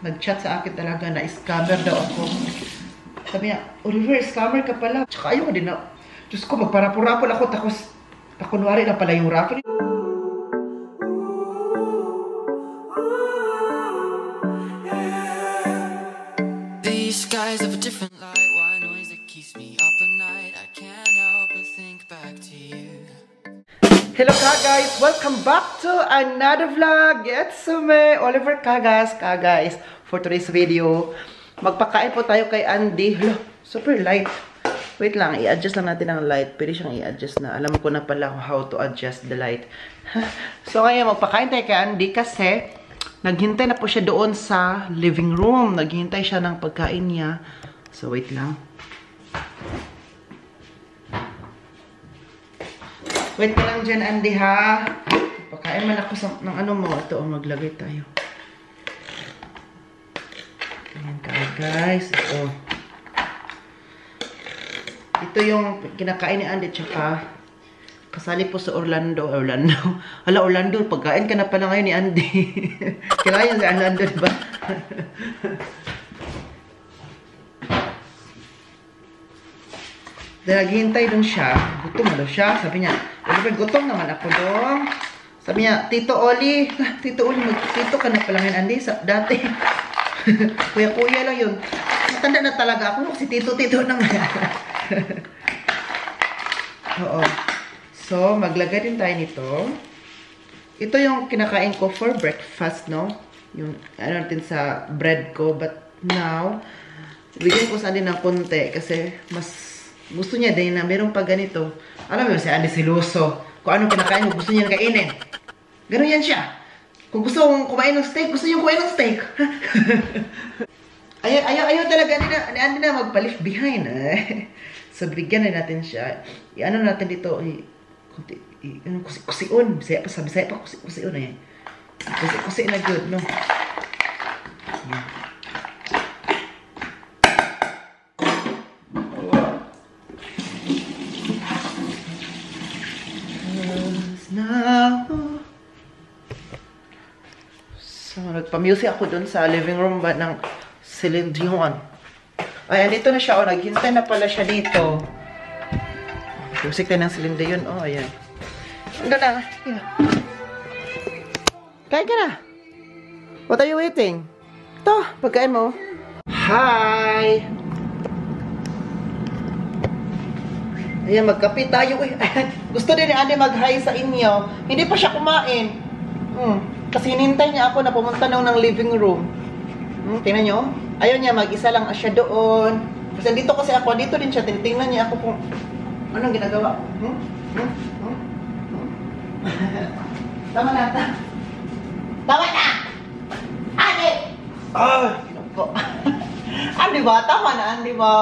nag-chat sa akin talaga na scammer daw ako. Sabi niya, Oliver, scammer ka pala. Tsaka ayaw din na, Diyos ko, magparapol-rapol ako, tapos pakunwari na pala yung raffle. These skies have a different light, why noise that keeps me up at night. I can't help but think back to you. Hello guys, welcome back to another vlog. It's me, Oliver Kagas. For today's video, magpakain po tayo kay Andy. Hello, super light. Wait lang, i-adjust lang natin ang light. Pwede siyang i-adjust na. Alam ko na pala how to adjust the light. So ngayon, magpakain tayo kay Andy kasi naghintay na po siya doon sa living room. Naghintay siya ng pagkain niya. So wait lang. Wait ka lang dyan, Andy, ha? Pagkain man ako ng ano mo. Ito, maglagay tayo. Ayan ka, guys. Ito yung kinakain ni Andy, tsaka kasali po sa Orlando. Hala, Orlando, pagkain ka na pala ngayon ni Andy. Kailangan sa Orlando, diba? Dahil naghihintay dun siya, gutom na daw siya. Sabi niya, Oliver, gutom naman ako dong. Sabi niya, Tito Oli, Tito ka na pala ngayon, Andy. Dati, kuya-kuya lang yun. Matanda na talaga ako, si Tito na nga. Oo. So, maglagay din tayo nito. Ito yung kinakain ko for breakfast, no? Yung, ano natin sa bread ko. But now, bigyan ko sa Andy ng konti kasi mas gusto niya din na mayroong pag ganito. Alam mo si Andy siluso. Kung anong kinakain mo, gusto niya na kainin. Ganun yan siya. Kung gusto mong kumain ng steak, gusto niya kumain ng steak. ayaw talaga ni Andy na magpa-leave behind. So, bigyan na natin siya. I-ano natin dito, kusiun. Bisaya pa, kusiun na yan. Kusi na good, no? Yan. So, nagpa-music ako dun sa living room ba ng Celine Dion. Ayan, dito na siya. O, naghintay na pala siya dito. Music tayo ng Celine Dion. O, ayan. Ando na. Yeah. Kain ka na. What are you waiting? Ito, pagkain mo. Hi! Ayan, magkape tayo. Gusto din ni Andy mag-hi sa inyo. Hindi pa siya kumain. Kasi hinintay niya ako na pumunta ng living room. Tingnan nyo. Ayaw niya, mag-isa lang siya doon. Kasi dito kasi ako, dito din siya. Tinitingnan niya ako kung anong ginagawa. Tama na. Tama na! Andy! Kinupo. Andy ba? Tama na, Andy ba?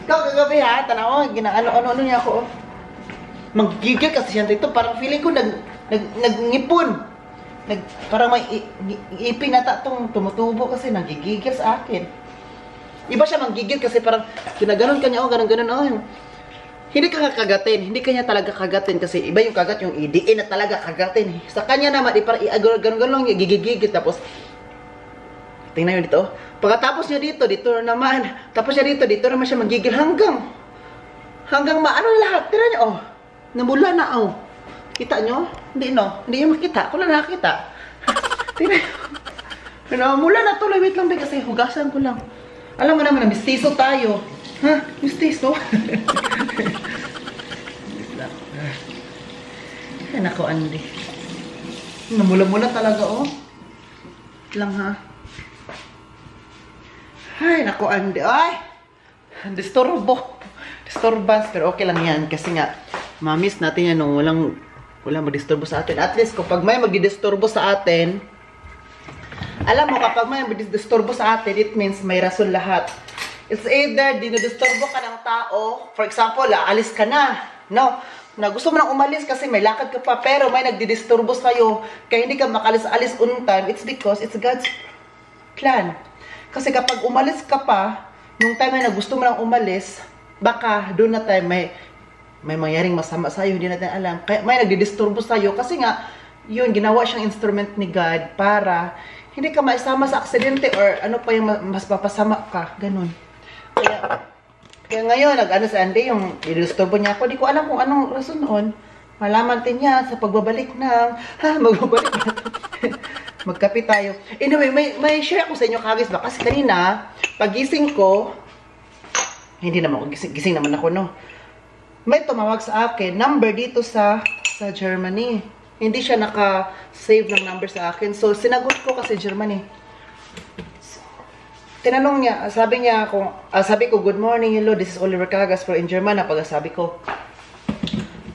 Ikaw kagabi ha, tanaw, ano niya ako. Maggigil kasi siya dito, parang feeling ko nagngipon. Parang may ipin nata itong tumutubo kasi nagigigil sa akin. Iba siya manggigil kasi parang ginaganon kanya, ganon, oh. Hindi ka kagatin, hindi kanya talaga kagatin kasi iba yung kagat, yung idiin na talaga kagatin. Sa kanya naman, parang ganon lang, gigigigil, tapos tingnan nyo dito, pagkatapos niya dito naman, tapos niya dito naman siya magigil hanggang maano lahat, tira niyo, oh, namula na, oh, kita nyo? Hindi niyo makita, ako lang nakakita. Tira nyo, mula na tuloy, wait lang, kasi hugasan ko lang. Alam mo naman, mistiso tayo, ha, mistiso. Yan ako, Andy, namula-mula talaga, oh, lang ha. Ay, naku, Andy. Ay! Disturbance. Pero okay lang yan. Kasi nga, ma-miss natin yan. No? Walang mag-disturbo sa atin. At least, kapag may mag-disturbo sa atin, alam mo, kapag may mag-disturbo sa atin, it means may rason lahat. It's either dinodisturbo ka ng tao. For example, alis ka na. No? Na gusto mo nang umalis kasi may lakad ka pa. Pero may nagdidisturbo sa'yo. Kaya hindi ka makalis-alis on time. It's because it's God's plan. Kasi kapag umalis ka pa, nung time na gusto mo lang umalis, baka doon na tayo may mangyaring masama sa'yo, hindi natin alam. Kaya may nagdidisturbo sa'yo kasi nga, yun, ginawa siyang instrument ni God para hindi ka maisama sa aksidente or ano pa yung mas papasama ka. Ganun. Kaya ngayon, nag-ano sa Andy, yung ilusturbo niya ako, di ko alam kung anong rason noon. Malaman din niya sa pagbabalik ng, magbabalik na magkape tayo. Anyway, may share ako sa inyo kagis ba? Kasi kanina, pagising ko, hindi naman ako, gising naman ako, no? May tumawag sa akin, number dito sa Germany. Hindi siya naka-save ng number sa akin. So, sinagot ko kasi Germany. Tinanong niya, sabi ko, good morning, hello, this is Oliver Cagas for in German, napagasabi ko.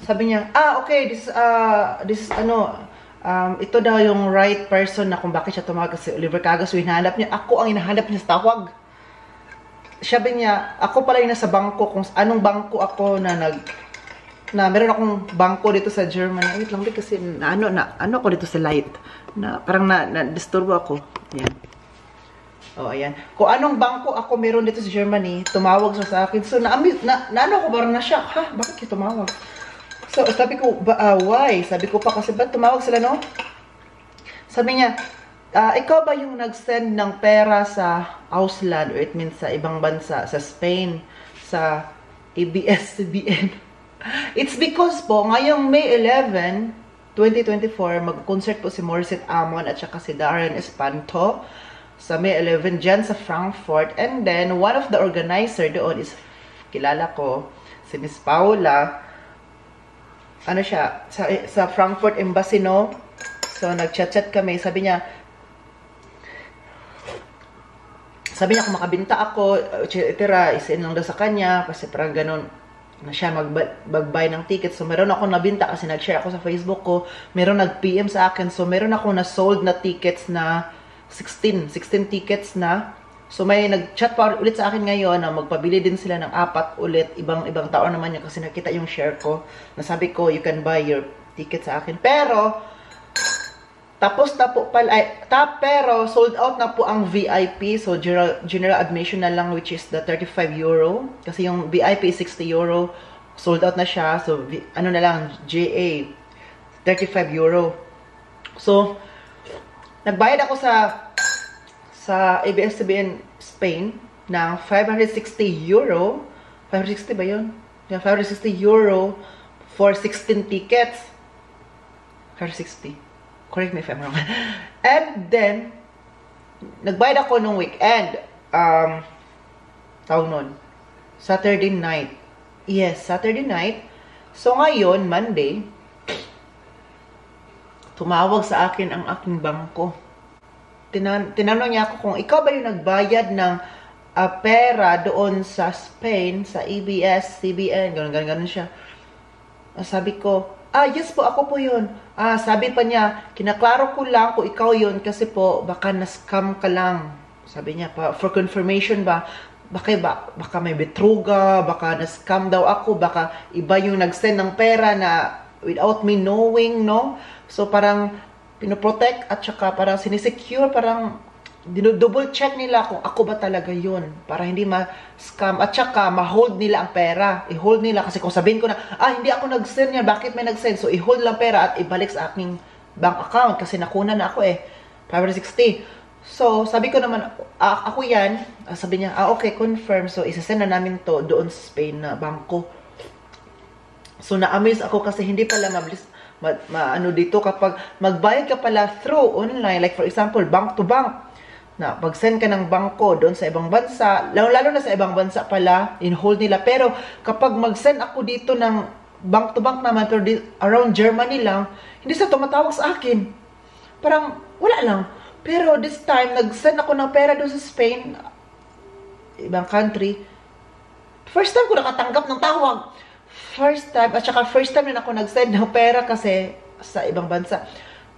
Sabi niya, okay, this is ito daw yung right person na kung bakit siya tumawag kasi Oliver Cagas. So, hinahanap niya, ako ang hinahanap niya sa tawag. Sabi niya, ako pala yung nasa bangko, kung anong bangko ako meron akong bangko dito sa Germany. Wait lang, kasi ano ko dito sa light. Parang na-disturbo ako. Ayan. Ayan. Kung anong bangko ako meron dito sa Germany, tumawag siya sa akin. So, ano ko, parang na-shock. Bakit kayo tumawag? So, sabi ko, why? Sabi ko pa, kasi ba't tumawag sila, no? Sabi niya, ikaw ba yung nag-send ng pera sa Ausland, or it means sa ibang bansa, sa Spain, sa ABS-CBN? It's because po, ngayong May 11, 2024, mag-concert po si Morissette Amon at saka si Darren Espanto sa May 11 dyan sa Frankfurt. And then, one of the organizer doon is, kilala ko, si Miss Paula. Ano siya, sa Frankfurt Embassy, no? So, nag-chat-chat kami. Sabi niya kung makabinta ako, etcetera, isin lang daw sa kanya, kasi parang ganun na siya mag-buy ng tickets. So, meron ako nabinta kasi nag-share ako sa Facebook ko. Meron nag-PM sa akin. So, meron ako na-sold na tickets na 16 tickets na. So, may nag-chat pa ulit sa akin ngayon na magpabili din sila ng 4 ulit. Ibang tao naman yun kasi nakita yung share ko. Nasabi ko, you can buy your ticket sa akin. Pero, tapos na po pala, pero sold out na po ang VIP. So, general admission na lang, which is the 35 euro. Kasi yung VIP is 60 euro. Sold out na siya. So, ano na lang, JA, 35 euro. So, nagbayad ako sa ABS-CBN Spain ng 560 euro. 560 ba yun? Yeah, 560 euro for 16 tickets. 560. Correct me if I'm wrong. And then, nagbayad ako nung weekend. Tawag nun. Saturday night. Yes, Saturday night. So, ngayon, Monday, tumawag sa akin ang aking bangko. Tinanong niya ako kung ikaw ba yung nagbayad ng pera doon sa Spain, sa ABS, CBN, ganun siya. Sabi ko, yes po, ako po yun. Sabi pa niya, kinaklaro ko lang kung ikaw yun kasi po, baka na-scam ka lang. Sabi niya pa, for confirmation ba, baka may betruga, baka na-scam daw ako, baka iba yung nag-send ng pera na without me knowing, no? So, parang pinoprotect at saka parang sinisecure, parang double check nila kung ako ba talaga yun para hindi ma-scam at saka ma-hold nila ang pera. I-hold nila kasi kung sabihin ko na, hindi ako nag-send yan, bakit may nag-send? So, i-hold lang pera at ibalik sa aking bank account kasi nakuna na ako 560. So, sabi ko naman, ako yan. Sabi niya, okay, confirm. So, isasend na namin to doon sa Spain na bangko. So, na-amaze ako kasi hindi pala mabilis ano dito kapag magbayad ka pala through online, like for example, bank to bank. Na pag-send ka ng bangko doon sa ibang bansa, lalo na sa ibang bansa pala, in-hold nila. Pero kapag mag-send ako dito ng bank to bank naman, pero around Germany lang, hindi sa tumatawag sa akin. Parang wala lang. Pero this time, nag-send ako ng pera doon sa Spain, ibang country. First time ko nakatanggap ng tawag. First time, at saka first time na ako nag-send ng pera kasi sa ibang bansa.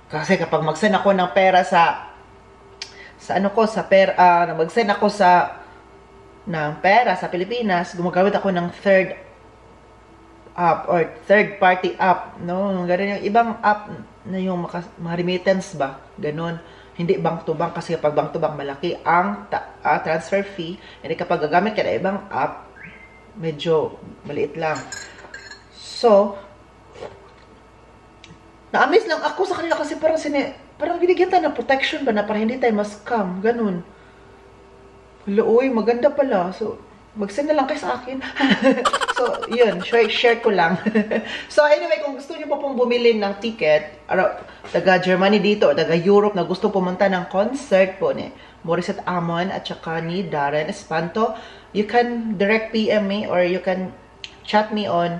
Kasi kapag mag-send ako ng pera mag-send ako ng pera sa Pilipinas, gumagamit ako ng third app or third party app, no? Ganun yung ibang app na yung mga remittance ba, ganun. Hindi bank to bank kasi kapag bank to bank malaki ang transfer fee, hindi kapag gagamit ka ng ibang app, medyo maliit lang. So, Na-amaze lang ako sa kanila kasi parang binigyan tayo ng protection ba na para hindi tayo ma-scam. Ganun. Hala, uy, maganda pala. So, mag-send na lang kayo sa akin. So, yun. Share ko lang. So, anyway, kung gusto niyo po pong bumili ng ticket, taga Germany dito, o taga Europe na gusto pumunta ng concert po ni Morissette Amon at saka ni Darren Espanto, you can direct PM me or you can chat me on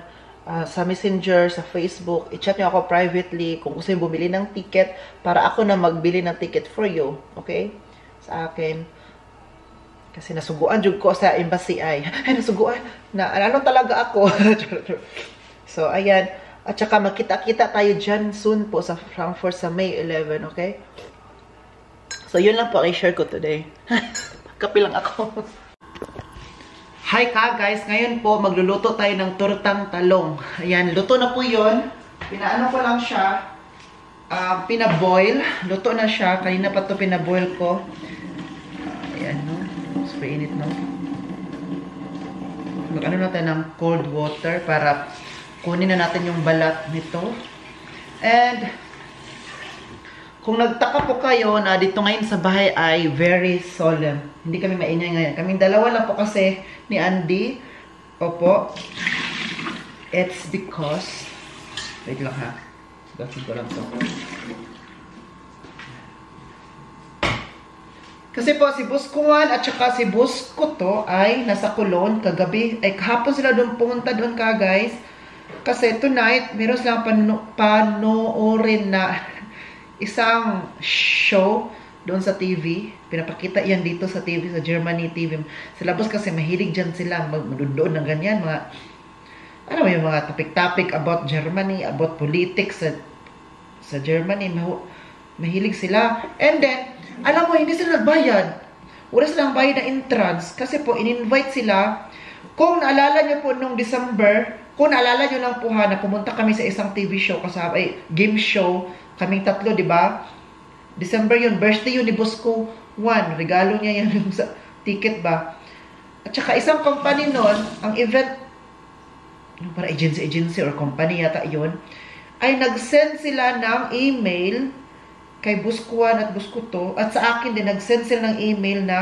sa Messenger, sa Facebook. I-chat niyo ako privately kung gusto niyo bumili ng ticket para ako na magbili ng ticket for you. Okay? Sa akin. Kasi nasuguan jud ko sa embassy ay nasuguan na ano talaga ako. So, ayan. At saka magkita-kita tayo dyan soon po sa Frankfurt sa May 11, okay? So, yun lang po i-share ko today. Kapi lang ako. Hi ka guys, ngayon po magluluto tayo ng tortang talong. Ayan, luto na po yun. Pinaano ko lang siya. Pinaboil. Luto na siya. Kanina pa to pinaboil ko. Ayan, no? Super init, no? Mag-ano na tayo ng cold water para kunin na natin yung balat nito. And kung nagtaka po kayo na dito ngayon sa bahay ay very solemn. Hindi kami maingay ngayon. Kaming dalawa lang po kasi ni Andy. Opo. It's because... Wait lang ha. Gasin ko lang to. Kasi po si Buskuan at saka si Busko to ay nasa Cologne kagabi. Ay kahapon sila doon pumunta doon ka guys. Kasi tonight, meron silang panoorin na isang show doon sa TV. Pinapakita yan dito sa TV, sa Germany TV. Sa labas kasi mahilig dyan sila magdoon ng ganyan. Mga, ano yung mga topic-topic about Germany, about politics sa Germany. Mahilig sila. And then, alam mo, hindi sila nagbayad. Wala silang bayad na entrance. Kasi po, in-invite sila. Kung naalala nyo po nung December, kung naalala nyo lang po ha, na pumunta kami sa isang TV show, kasama, game show, kaming tatlo, di ba? December yun, birthday yun ni Bosco Juan. Regalo niya yan yung sa ticket ba? At saka isang company nun, ang event, para agency or company yata yun, ay nag-send sila ng email kay Bosco Juan at Bosco to, at sa akin din, nag-send sila ng email na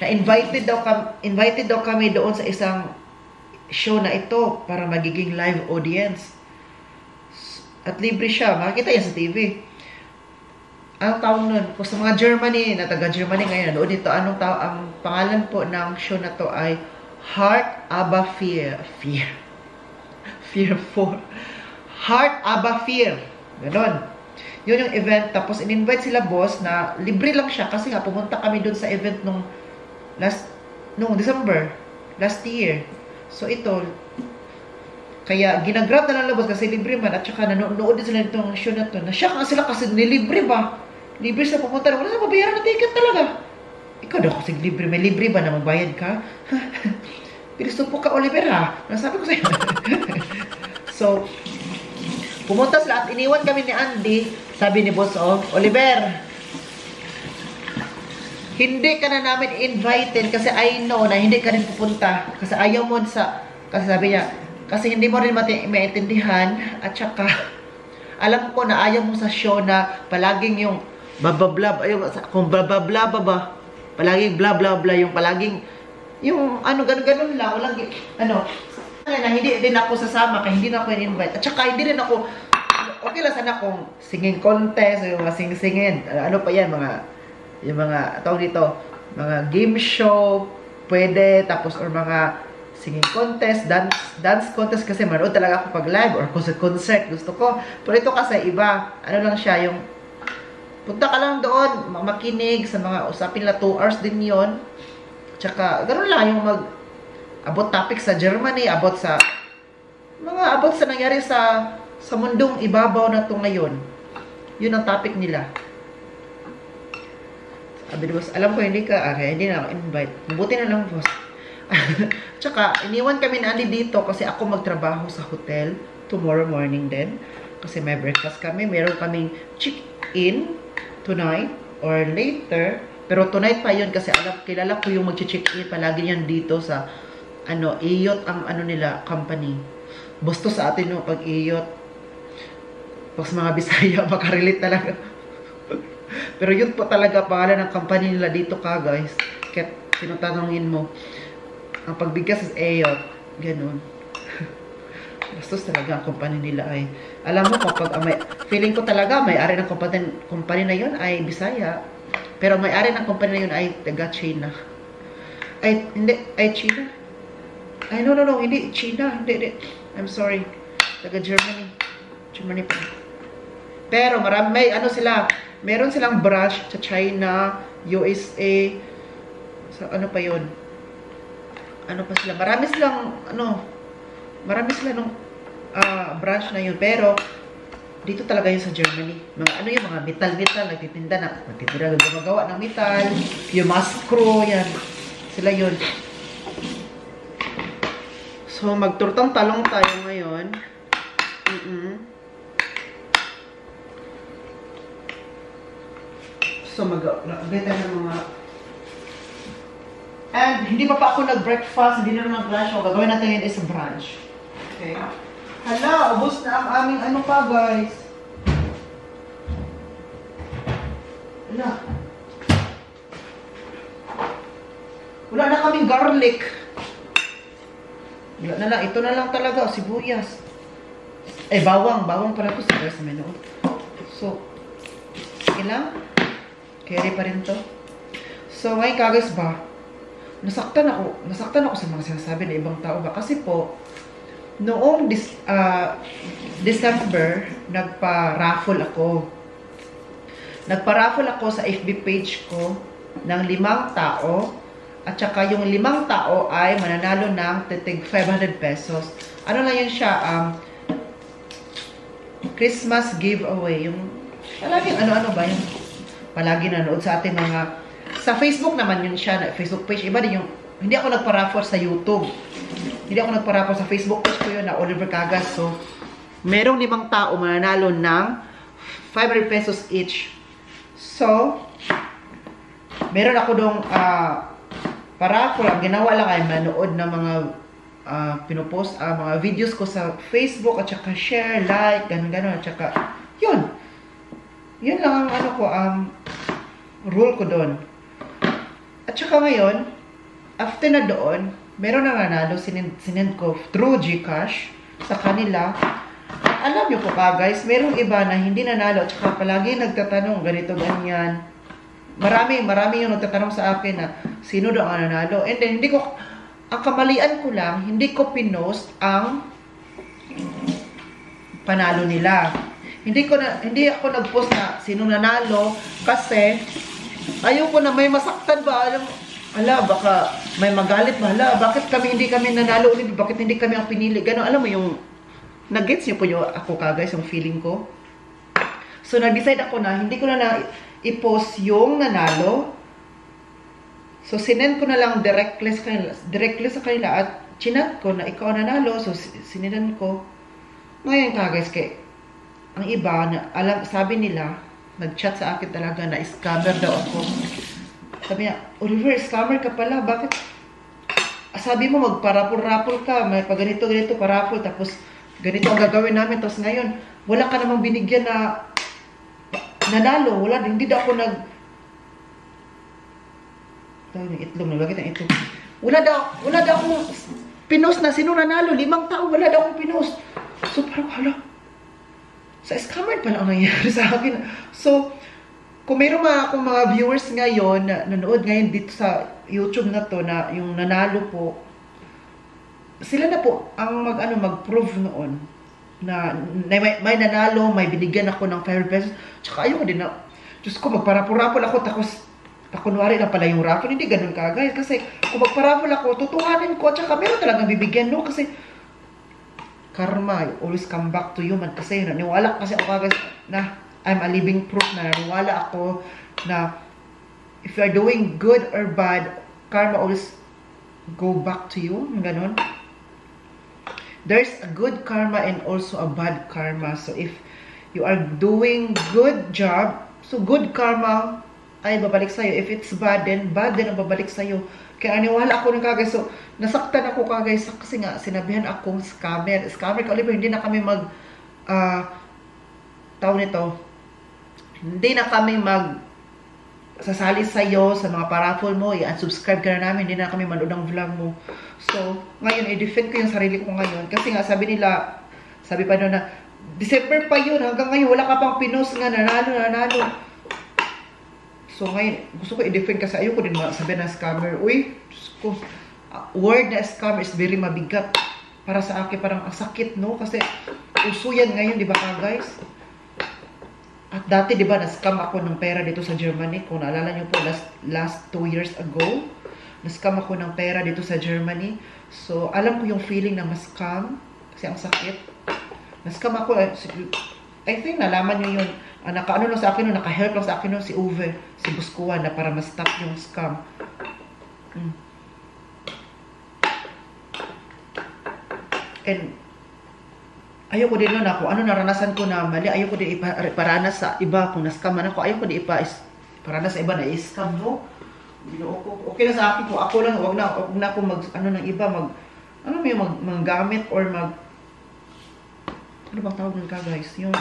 invited daw kami doon sa isang show na ito para magiging live audience. At libre siya. Makikita yan sa TV. Anong tawag nun? Kung sa mga Germany, na taga Germany ngayon, doon dito, ang pangalan po ng show na to ay Heart Abba Fear. Fearful. Heart Abba Fear. Ganon. Yun yung event. Tapos, in-invite sila boss na libre lang siya kasi nga pumunta kami doon sa event nung December. Last year. So, ito, kaya ginagrab na lang labas kasi libre man at saka nanonood din sila nitong show na to. Nasyak nga sila kasi nilibre ba? Libre sa pumunta. Wala sa mabayaran na ticket talaga. Ikaw daw kasi libre. May libre ba na magbayad ka? Pilisto po ka, Oliver ha? Nasabi ko sa'yo. So, pumunta sila at iniwan kami ni Andy. Sabi ni boss, oh, Oliver, hindi ka na namin invited kasi I know na hindi ka rin pupunta. Kasi ayaw mo kasi sabi niya, kasi hindi mo rin maintindihan at saka alam ko na ayaw mo sa show na palaging yung bababla, kung bababla ba, palaging bla bla bla, yung palaging, yung ano, ganun lang, walang, ano, na hindi din ako sasama, kaya hindi na ako in-invite. At saka hindi rin ako, okay lang sana kung singing contest, o yung mga sing-singin, ano pa yan, yung mga, tawag dito, mga game show, pwede, tapos, or mga singing contest, dance contest, kasi manood talaga ako pag live, or concert, gusto ko. Pero ito kasi, iba, ano lang siya, yung, punta ka lang doon, makinig sa mga usapin na 2 hours din yon. Tsaka, gano'n lang, yung abot topic sa Germany, abot sa nangyari sa mundong ibabaw na to ngayon. Yun ang topic nila. Sabi ni boss, alam ko hindi ka, kaya hindi na ako invite. Mabuti na lang, boss. Tsaka, iniwan kami na Andy dito kasi ako magtrabaho sa hotel tomorrow morning din. Kasi may breakfast kami. Meron kaming check-in tonight or later. Pero tonight pa yun kasi kilala ko yung mag-check-in. Palagi yan dito sa Iyot ang nila, company. Gusto sa atin yung pag-Iyot. Pag sa mga Bisaya, makarelate talaga. Pero yun po talaga pangalan ng company nila dito ka, guys. Kaya tinatanungin mo, ang pagbigkas is Eyot. Ganun. Bastos talaga ang company nila ay. Alam mo, kapag feeling ko talaga, may-ari ng company na yun ay Bisaya. Pero may-ari ng company na yun ay taga China. Ay, hindi, ay China. Ay, no, hindi, China. Hindi. I'm sorry. Taga Germany. Germany pa. Pero marami, may ano sila, meron silang branch sa China, USA, sa ano pa yun? Ano pa sila? Marami silang nung branch na yun. Pero, dito talaga yun sa Germany. Mga ano yung mga metal, nagtitinda, gumagawa ng metal, yung mga screw, yan. Sila yun. So, magturtang talong tayo ngayon. So, mag-update tayo ng mga... And, hindi pa ako nag-breakfast, hindi na nag-lunch. So, gagawin natin yun is brunch. Okay? Hala, ubos na ang aming ano pa, guys. Hala. Wala na kaming garlic. Wala na lang. Ito na lang talaga. Sibuyas. Eh, bawang. Bawang pala ito sa menu. So, sige lang. Carry pa rin to. So, ngayon guys ba, nasaktan ako sa mga sinasabi ng ibang tao ba? Kasi po, noong December, nagpa-raffle ako. Nagpa-raffle ako sa FB page ko ng 5 tao. At saka yung 5 tao ay mananalo ng titig 500 pesos. Ano lang yan siya? Christmas giveaway. Yung, palaging ano-ano ba yung palagi nanood sa ating mga... Sa Facebook naman yun siya, Facebook page. Iba din yung... Hindi ako nagpa-raffle sa YouTube. Hindi ako nagpa-raffle sa Facebook page ko yun na Oliver Cagas. So, merong 5 tao mananalo ng 500 pesos each. So, meron ako dong pa-raffle. Ang ginawa lang ay manood ng mga pinopost, mga videos ko sa Facebook at saka share, like, ganun-ganun. At saka, yun. Yun lang ang ano ko, rule ko doon. At saka ngayon, after na doon, meron na nanalo, sinend ko through GCash sa kanila. At alam nyo po ka guys, merong iba na hindi nanalo at saka palagi nagtatanong, ganito, ganyan. Marami yung nagtatanong sa akin na sino daw ang nanalo. And then, ang kamalian ko lang, hindi ko pinost ang panalo nila. Hindi ako nag-post na sino nanalo kasi ayoko na may masaktan ba. Baka may magalit ba. Bakit hindi kami nanalo ulit? Bakit hindi kami ang pinili? Gano'n, alam mo yung nag-gets niyo po yung ako guys, yung feeling ko. So, nag-decide ako na hindi ko na i-post yung nanalo. So, sinend ko na lang directly sa kanila at chinat ko na ikaw nanalo. So, sinend ko. Ngayon guys, ang iba, sabi nila, nag-chat sa akin talaga na scammer daw ako. Sabi niya, Oliver, scammer ka pala, bakit? Sabi mo, magparapol-rapol ka, may ganito parapol, tapos ganito ang gagawin namin, tapos ngayon, wala ka namang binigyan na nanalo, hindi daw ako itlog, naglagay ng itlog. Wala daw akong pinost na sino nanalo, 5 tao, wala daw akong pinost. So, parang, hala, sa scammer pala ang nangyari sa akin. So, kung mayroon akong mga viewers ngayon na nanood ngayon dito sa YouTube na to na yung nanalo po, sila na po ang mag-prove noon na may nanalo, may binigyan ako ng 500 pesos. Tsaka ayoko din na, Diyos ko, magparapol-rapol ako, tapos kunwari na pala yung raffle. Hindi ganun ka, guys. Kasi kung magparapol ako, tutuhanin ko, tsaka meron talagang bibigyan, no? Kasi karma, always come back to you man. Kasi naniwala kasi ako guys na I'm a living proof na naniwala ako na if you are doing good or bad, karma always go back to you. Ganon. There's a good karma and also a bad karma. So if you are doing good job, so good karma ay babalik sa'yo. If it's bad, then bad din ang babalik sa'yo. Kaya aniwala ako ng kagay. So, nasaktan ako kagay kasi nga, sinabihan akong scammer. Scammer ka, Oliver, hindi na kami tawag nito, hindi na kami sasali sa'yo sa mga paraffle mo, i-unsubscribe ka na namin, hindi na kami manood ng vlog mo. So, ngayon, i-defend ko yung sarili ko ngayon. Kasi nga, sabi pa doon na, December pa yun, hanggang ngayon, wala ka pang pinost nga, nanalo. So, ngayon, gusto ko i-defend kasi ayoko din sabi na scammer. Uy, Diyos ko, word na scammer is very mabigat. Para sa akin, parang ang sakit, no? Kasi, uso yan ngayon, di ba ka, guys? At dati, di ba, na-scam ako ng pera dito sa Germany. Kung naalala nyo po, last 2 years ago, na-scam ako ng pera dito sa Germany. So, alam ko yung feeling na ma-scam. Kasi ang sakit. Na-scam ako. I think, nalaman nyo yun. Naka-ano lang sa akin nun, naka-help lang sa akin nun si Uwe, si Buskuan, na para ma-stop yung scam. And, ayoko din nun ako, naranasan ko na mali, ayoko din iparanas sa iba, kung na-scaman ako, ayoko din iparanas sa iba na i-scam, no? Okay na sa akin, kung ako lang, wag na ako ng iba, manggamit or ano bang tawag ng ka, guys? Yung,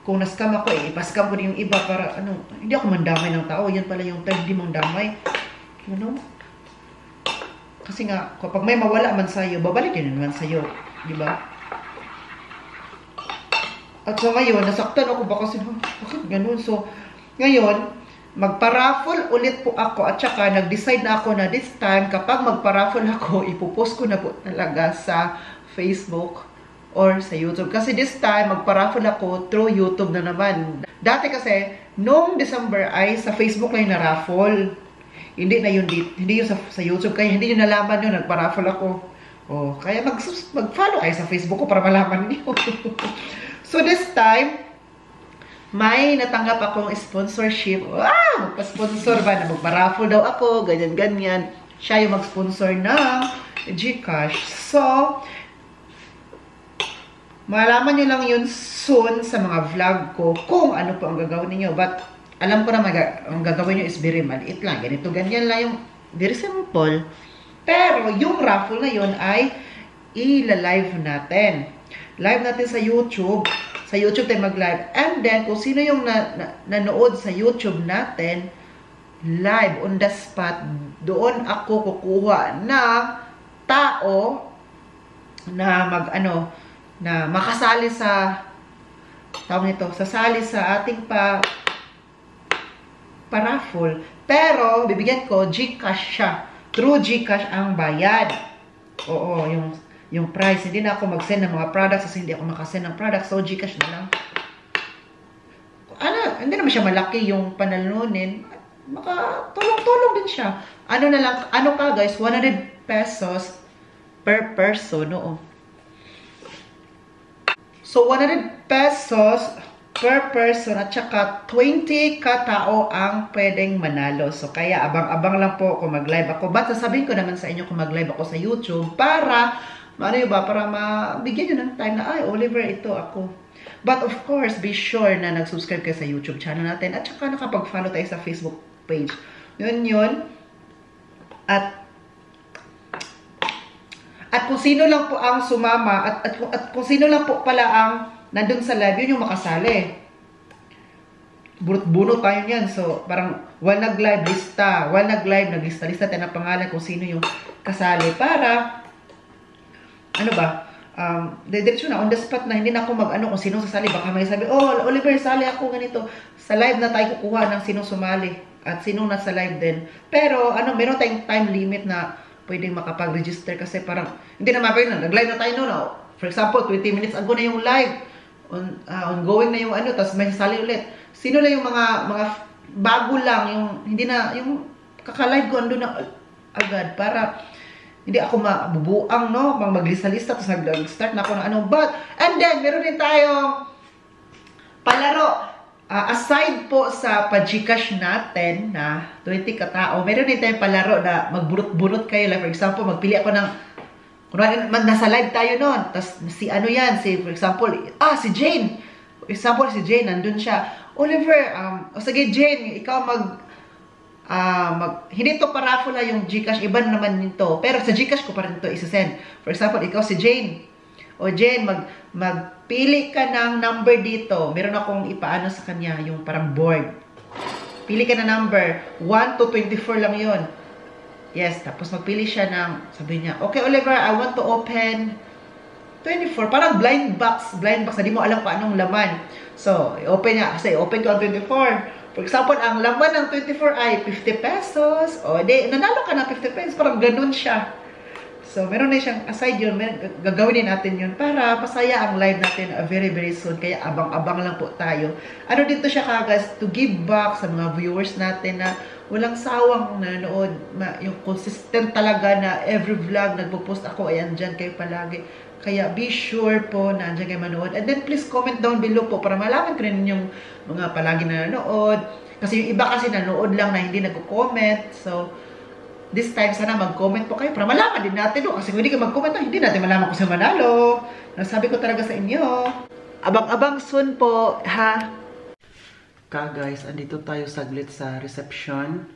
kung na-scam ako, ipascam ko din yung iba para, hindi ako mandamay ng tao, yan pala yung term, di mandamay. Kasi nga, kapag may mawala man sa'yo, babalik yun naman sa'yo. Di ba? At so ngayon, nasaktan ako ba kasi, bakit ganun? So, ngayon, magpa-raffle ulit po ako at saka nag-decide na ako na this time, kapag magpa-raffle ako, ipopost ko na po talaga sa Facebook or sa YouTube. Kasi this time, magpa-raffle ako through YouTube na naman. Dati kasi, noong December ay sa Facebook lang na raffle. Hindi na yun hindi yun sa YouTube, kaya hindi nyo nalaman yun, nagpa-raffle ako. Kaya mag-follow kayo sa Facebook ko para malaman nyo. So this time, may natanggap akong sponsorship. Wow! Magpa-sponsor ba na magpa-raffle daw ako, ganyan-ganyan. Siya yung mag-sponsor ng GCash. So, malaman nyo lang yun soon sa mga vlog ko kung ano po ang gagawin ninyo. But, alam ko na ang gagawin nyo is very maliit lang. Ganito, ganyan lang yung very simple. Pero, yung raffle na yun ay ila-live natin. Live natin sa YouTube. Sa YouTube tayo mag-live. And then, kung sino yung nanood sa YouTube natin, live, on the spot, doon ako kukuha na tao na na makasali sa sasali sa ating paraffle. Pero, bibigyan ko, GCash siya. Through GCash ang bayad. Oo, yung price. Hindi na ako mag-send ng mga products kasi hindi ako makasend ng products. So, GCash na lang. Hindi naman siya malaki yung panalunin. Makatulong-tulong din siya. Guys, 100 pesos per person, oo. So, 100 pesos per person at saka 20 katao ang pwedeng manalo. So, kaya abang-abang lang po kung mag-live ako. But sasabihin ko naman sa inyo kung mag-live ako sa YouTube para, para mabigyan nyo ng time na, ay, Oliver, ito ako. But of course, be sure na nag-subscribe kayo sa YouTube channel natin at saka nakapag-follow tayo sa Facebook page. Yun. At kung sino lang po ang sumama at kung sino lang po pala ang nandun sa live, yun yung makasali. Bunot tayo niyan. So, parang while nag-live, lista. While nag-live, naglista-lista tayo ng pangalan kung sino yung kasali. Para, diretso na, on the spot na, hindi na ako kung sino sasali. Baka may sabi, oh, Oliver, sali ako ganito. Sa live na tayo kukuha ng sino sumali. At sino nasa live din. Pero, meron tayong time limit na pwedeng makapag-register kasi parang, hindi na mapagin na, nag-live na tayo noon. For example, 20 minutes ago na yung live. Ongoing na yung tapos may sali ulit. Sino lang yung mga bago lang, yung kaka-live ko andun na agad para hindi ako mabubuang, no? Maglista-lista, tapos nag-start na ako ng and then, meron din tayong palaro. Aside po sa pa-GCash natin na 20 katao, meron din tayong palaro na magbunot-bunot kayo. Like for example, magpili ako ng, nasa live tayo noon, tapos for example, si Jane. For example, si Jane, nandun siya. Oliver, sige Jane, ikaw hindi to paraffle yung GCash, iba naman nito. Pero sa GCash ko pa rin ito isa-send. For example, ikaw si Jane. O Jen, magpili ka ng number dito. Meron akong ipaano sa kanya, yung parang board. Pili ka na number. 1 to 24 lang yon. Yes, tapos magpili siya ng, sabi niya, okay Oliver, I want to open 24. Parang blind box na di mo alam kung anong laman. So, i-open niya. Kasi i-open ko ang 24. For example, ang laman ng 24 ay 50 pesos. O, di, nanalo ka ng 50 pesos. Parang ganun siya. So, meron na siyang aside yun. Gagawin din natin yun para pasaya ang live natin very, very soon. Kaya abang-abang lang po tayo. Ano dito siya kagas? To give back sa mga viewers natin na walang sawang nanonood. Yung consistent talaga na every vlog nagpo-post ako. Ayan, dyan kayo palagi. Kaya be sure po na andyan kayo manood. And then please comment down below po para malaman ko rin yung mga palagi na nanonood. Kasi yung iba kasi nanood lang na hindi nagko-comment. So, this time, sana mag-comment po kayo para malaman din natin. Kasi kung hindi ka mag-comment, hindi natin malaman kung saan manalo. Nasabi ko talaga sa inyo. Abang-abang soon po, ha? Guys, andito tayo saglit sa reception.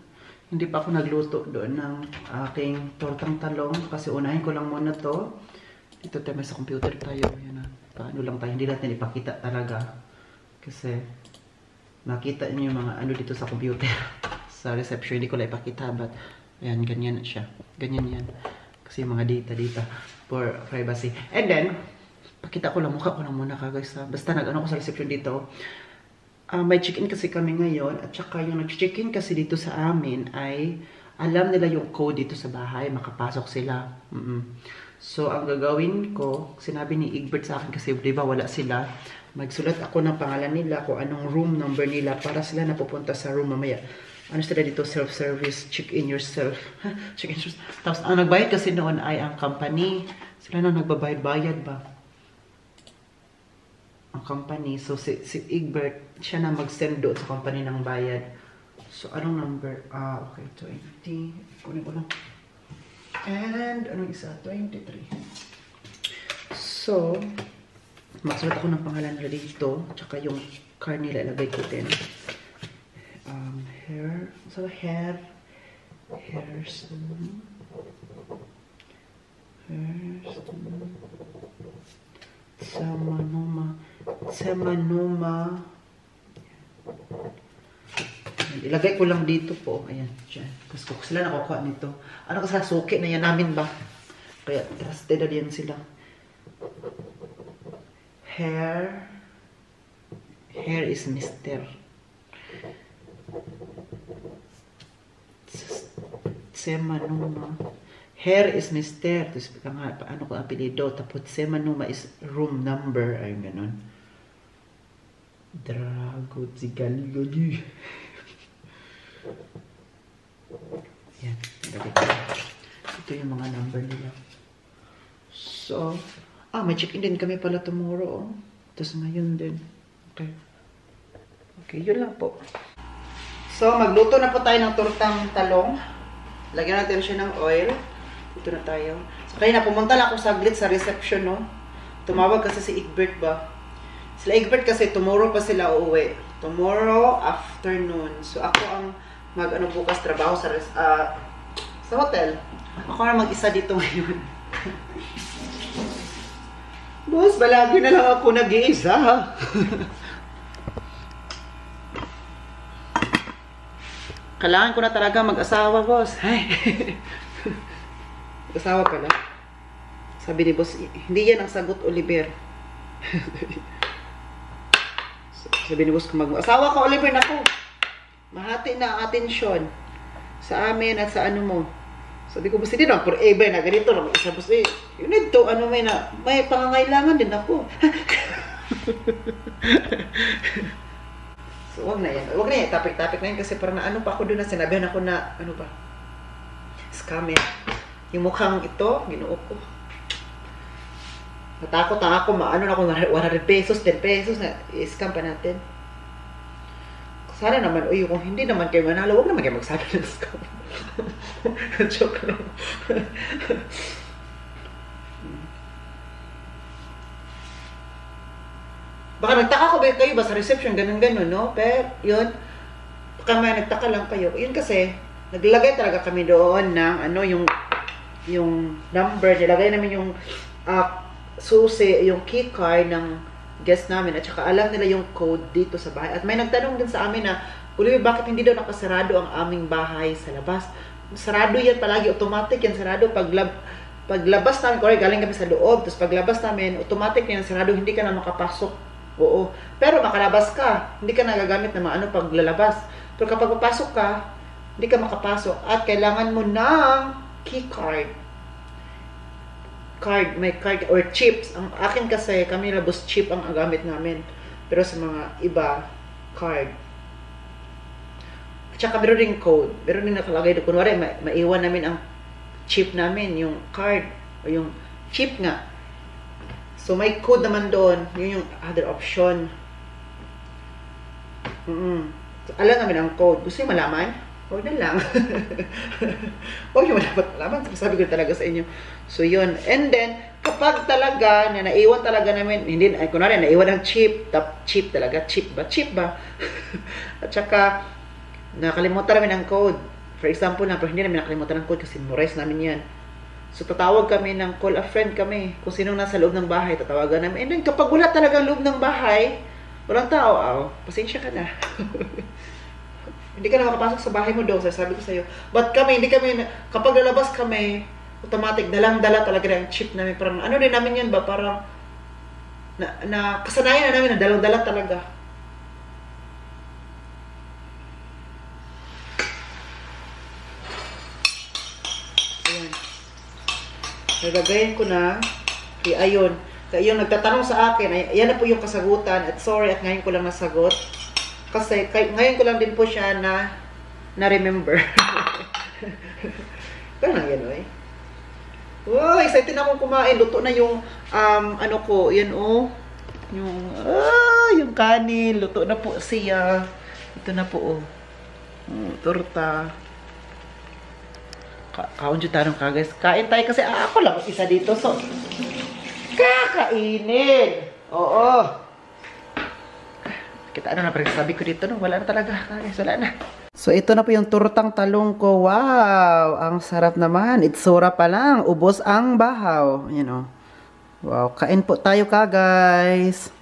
Hindi pa ako nagluto doon ng aking tortang talong. Kasi unahin ko lang muna to. Dito tayo sa computer tayo. Yan na. Paano lang tayo. Hindi natin ipakita talaga. Kasi makita niyo yung mga ano dito sa computer. Sa reception, hindi ko lang ipakita. But ayan, ganyan siya. Ganyan yan. Kasi yung mga data for privacy. And then, pakita ko lang, mukha ko lang muna guys. Basta nag-ano ko sa reception dito. May check-in kasi kami ngayon. At saka yung nag-check-in kasi dito sa amin ay alam nila yung code dito sa bahay. Makapasok sila. So, ang gagawin ko, sinabi ni Egbert sa akin kasi diba wala sila. Magsulat ako ng pangalan nila kung anong room number nila para sila napupunta sa room mamaya. Ano sila dito? Self-service. Check-in yourself. Check-in yourself. Tapos, ang nagbayad kasi noon ay ang company. Sila na nagbabayad-bayad ba? Ang company. So, si Egbert, siya na mag-send doon sa company ng bayad. So, anong number? Okay. 20. Kunin ko lang. And, anong isa? 23. So, magsulat ako ng pangalan nila dito. Tsaka yung card nila, ilagay ko din. Hair, so hair, Semanuma. Ilagay ko lang dito po. Ayan, dyan. Kasi kung sila nakukuha nito. Ano kasi suki na yan namin ba? Kaya trusted na yan sila. Hair is Mr. Semanuma. Hair is Mr. Tapos paano ko apelido. Tapos Semanuma is room number. Ayun, ganun. Drago Zigali. Yan. Ito yung mga number nila. So, may check-in din kami pala tomorrow. Tapos ngayon din. Okay. Okay, yun lang po. So, magluto na po tayo ng tortang talong. Lagyan natin siya ng oil. Dito na tayo. So, kaya na pumunta lang ako saglit sa reception, no? Tumawag kasi si Egbert ba? Sila Egbert kasi tomorrow pa sila uuwi. Tomorrow afternoon. So, ako ang mag-ano bukas trabaho sa hotel. Ako na mag-isa dito ngayon. Boss, balagi na lang ako nag-iisa, ha? Kailangan ko na talaga mag-asawa, boss. Ay. Mag-asawa pala. Sabi ni boss, hindi yan ang sagot, Oliver. Sabi ni boss, kung mag-asawa ka, Oliver, naku. Mahati na ang atensyon sa amin at sa ano mo. Sabi ko, boss, hindi na forever na ganito. Isa, boss, you need to, may pangangailangan din ako. So, wag na yan. Wag na yan. Topic na yan kasi parang ano pa ako doon na sinabihan ako na, ano ba? Scam yan. Yung mukhang ito, ginuo ko. Natakot na ako, ano na ako, 100 pesos, 10 pesos na i-scam pa natin. Sana naman, uy, kung hindi naman kayo manalo, wag naman kayo magsabi ng scam. Joke lang. Baka nagtaka ko ba kayo ba sa reception, ganun-ganun, no? Pero, yun, baka may nagtaka lang kayo. Yun kasi, naglagay talaga kami doon ng, yung number, nilagay namin yung susi, yung key card ng guest namin at saka alam nila yung code dito sa bahay. At may nagtanong din sa amin na, Uliwi, bakit hindi daw nakasarado ang aming bahay sa labas? Sarado yan palagi, automatic yan sarado. Paglabas namin, correct, galing kami sa loob, tapos paglabas namin, automatic yan sarado, hindi ka na makapasok. Oo. Pero makalabas ka, hindi ka nagagamit na maano paglalabas. Pero kapag papasok ka, hindi ka makapasok at kailangan mo ng key card. May card or chips. Ang akin kasi, kami labos chip ang gamit namin. Pero sa mga iba, card. At saka meron rin code. Meron rin nakalagay doon. Kunwari, maiwan namin ang chip namin, yung card, o yung chip nga. So, may code naman doon. Yun yung other option. So, alam namin ang code. Gusto nyo malaman? Huwag na lang. Huwag nyo malaman. Sabi ko talaga sa inyo. So, yun. And then, kapag talaga, na naiwan talaga namin, hindi, kunwari, naiwan ang chip, chip talaga, chip ba? At saka, nakalimutan namin ang code. For example, pero hindi namin nakalimutan ang code kasi memorize namin yan. So, tatawag kami ng call a friend kami. Kung sinong nasa loob ng bahay, tatawagan namin. And then, kapag wala talagang loob ng bahay, walang tao, pasensya ka na. Hindi ka na makapasok sa bahay mo daw, sabi ko sa'yo. But kami, kapag lalabas kami, automatic, dalang-dala talaga na yung chip namin. Parang, ano rin namin yan ba? Parang, kasanayan na namin na dalang-dala talaga. Ayan. Nagagayin ko na. Ayun. Kaya yung nagtatanong sa akin, yan na po yung kasagutan. At sorry, at ngayon ko lang nasagot. Kasi ngayon ko lang din po siya na-remember. Pero lang yan, oy. Wow, excited na akong kumain. Luto na yung, ano ko, yan yung kanin. Luto na po siya. Ito na po, torta. Kaon dyan tanong ka, guys. Kain tayo kasi ako lang isa dito. So, kakainin. Oo. Kita ano na, sabi ko dito, no? Wala na talaga, guys, wala na. So, ito na po yung turtang talong ko. Wow! Ang sarap naman. Itsura pa lang. Ubos ang bahaw. Yan, oh. Wow, kain po tayo ka, guys.